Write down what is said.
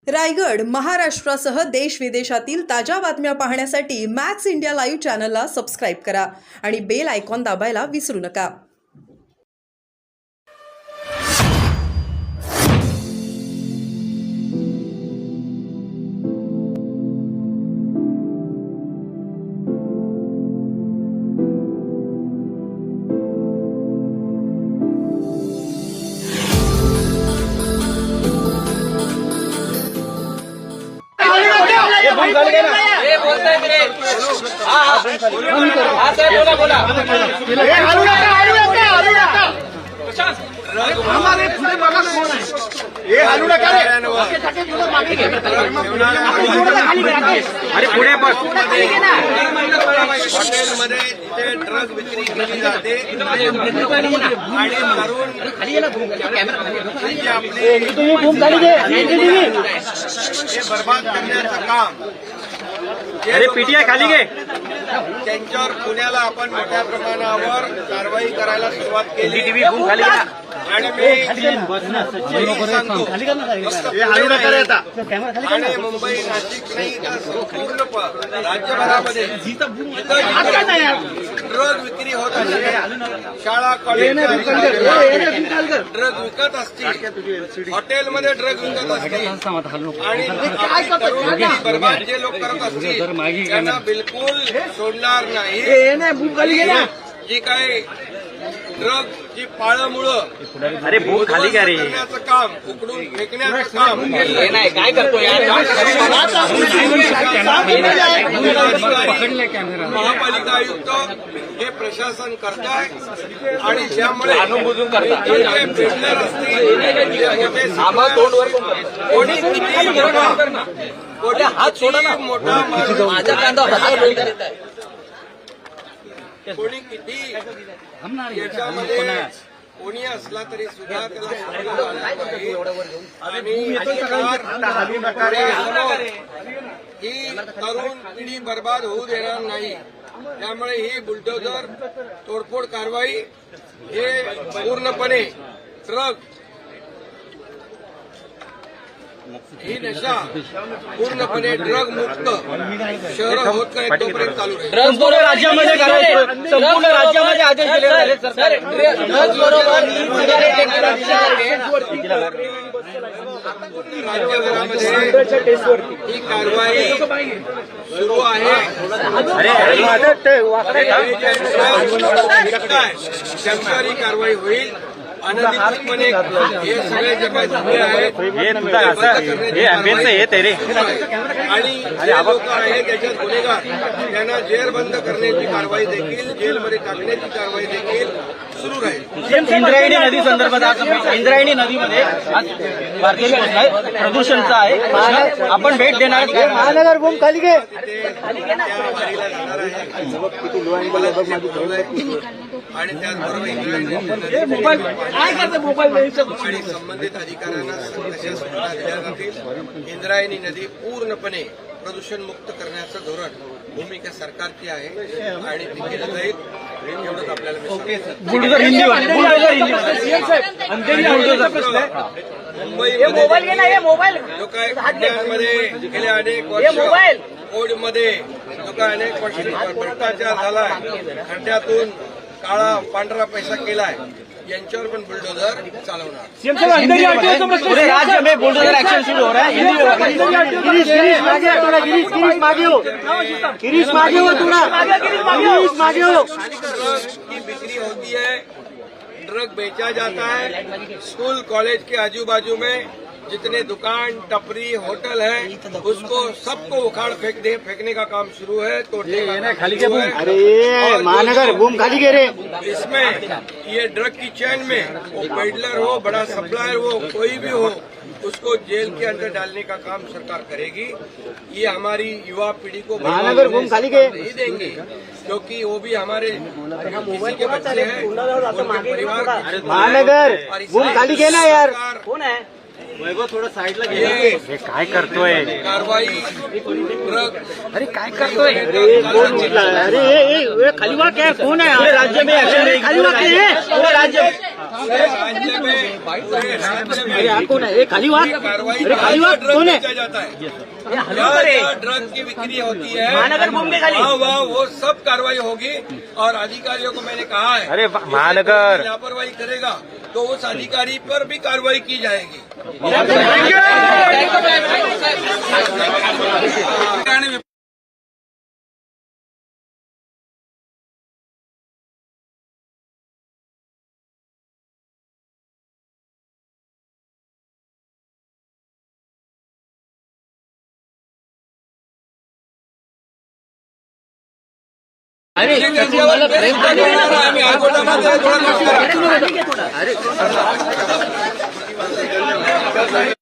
रायगड महाराष्ट्रासह देश विदेशातील ताज्या बातम्या पाहण्यासाठी मॅक्स इंडिया लाईव्ह चॅनलला सबस्क्राईब करा आणि बेल आयकॉन दाबायला विसरू नका. अरे पुढे हॉटेलमध्ये जिथे ड्रग विक्री केली जाते आणि मारून हे बर्बाद करण्याचं काम. अरे पीटीआय खाली घे. त्यांच्यावर पुण्याला आपण मोठ्या प्रमाणावर कारवाई करायला सुरुवात केली आणि मी सांगतो आणि मुंबई नाशिक नाही तर संपूर्ण राज्यभरामध्ये ड्रग विक्री होत असते, शाळा कॉलेज ड्रग विकत असतील, हॉटेलमध्ये ड्रग विकत असतील आणि बर्बाद जे लोक करत असतील त्यांना बिलकुल सोडणार नाही. जी काय ड्रग ची पाळमुळं अरे भूक खाली करण्याचं काम, उकडून फेकण्याचं काम नाही काय करतो महापालिका आयुक्त हे प्रशासन करताय आणि ज्यामुळे बिल्डर असतील मोठा माझा कांदा कोणी किती याच्यामध्ये कोणी असला तरी सुद्धा त्याला ही तरुण पिढी बर्बाद होऊ देणार नाही. त्यामुळे ही बुलडोझर तोडफोड कारवाई हे पूर्णपणे ड्रग ही नशा पूर्णपणे ड्रग मुक्त शहर होत नाही तोपर्यंत चालू राहील. संपूर्ण राज्यामध्ये संपूर्ण राज्यामध्ये आदेश दिले झाले सर. राज्यभरामध्ये ही कारवाई सुरू आहे. सरकारी कारवाई होईल. अनधिकृतपणे हे सगळे जे काही धंदे आहेत आणि जे लोक आहेत त्याच्यात गुन्हेगार त्यांना जेरबंद करण्याची कारवाई देखील, जेलमध्ये टाकण्याची कारवाई देखील सुरू राहील. इंद्रायणी नदी संदर्भात आज इंद्रायणी नदीमध्ये आज भारतीय प्रदूषणचा आहे, आपण भेट देणार. महानगर भूम खाली घे. आणि त्याचबरोबर इंद्रायणी आणि संबंधित अधिकाऱ्यांना अशा सूचना दिल्या जातील. इंद्रायणी नदी पूर्णपणे प्रदूषण मुक्त करण्याचं धोरण भूमिका सरकारची आहे आणि ती केलं जाईल. एवढंच आपल्याला मुंबई जो काय खड्ड्यांमध्ये गेल्या अनेक वर्ष कोडमध्ये जो काय अनेक वर्ष भ्रष्टाचार झालाय, खड्ड्यातून काळा पांढरा पैसा केलाय, यांच्यावर पण बुलडोझर चालवणार. पूरे राज्य में बुलडोजर एक्शन शुरू हो रहा है. की बिक्री होती है, ड्रग बेचा जाता है. स्कूल कॉलेज के आजू बाजू में जितने दुकान टपरी होटल है उसको सबको उखाड़ फेंकने का काम शुरू है, तोड़ने का खाली शुरू है. अरे महानगर भूम खाली घे रे. इसमें ये ड्रग की चेन में वो पेडलर हो, बड़ा सप्लायर हो, कोई भी हो, उसको जेल के अंदर डालने का काम सरकार करेगी. ये हमारी युवा पीढ़ी को महानगर भूम खाली घे नहीं देंगे, क्योंकि वो भी हमारे किसी के बच्चे हैं, उनके परिवार. महानगर भूम खाली घे ना यार. कौन है वैभव थोडं साईडला घे. काय करतोय कारवाई ड्रग. अरे काय करतोय. अरे खाली वा. क्या कौन है राज्य में एक्शन. खाली वा. राज्य पूरे राज्य में कौन है? खाली बात कार्रवाई खाली बात ड्रग कौन है? बेचा जाता है, जहाँ ड्रग की बिक्री होती है वहाँ वो सब कार्रवाई होगी। और अधिकारियों को मैंने कहा है, अरे कि महानगर लापरवाही करेगा तो उस अधिकारी पर भी कार्रवाई की जाएगी। आम्ही हायकोर्टामध्ये थोडा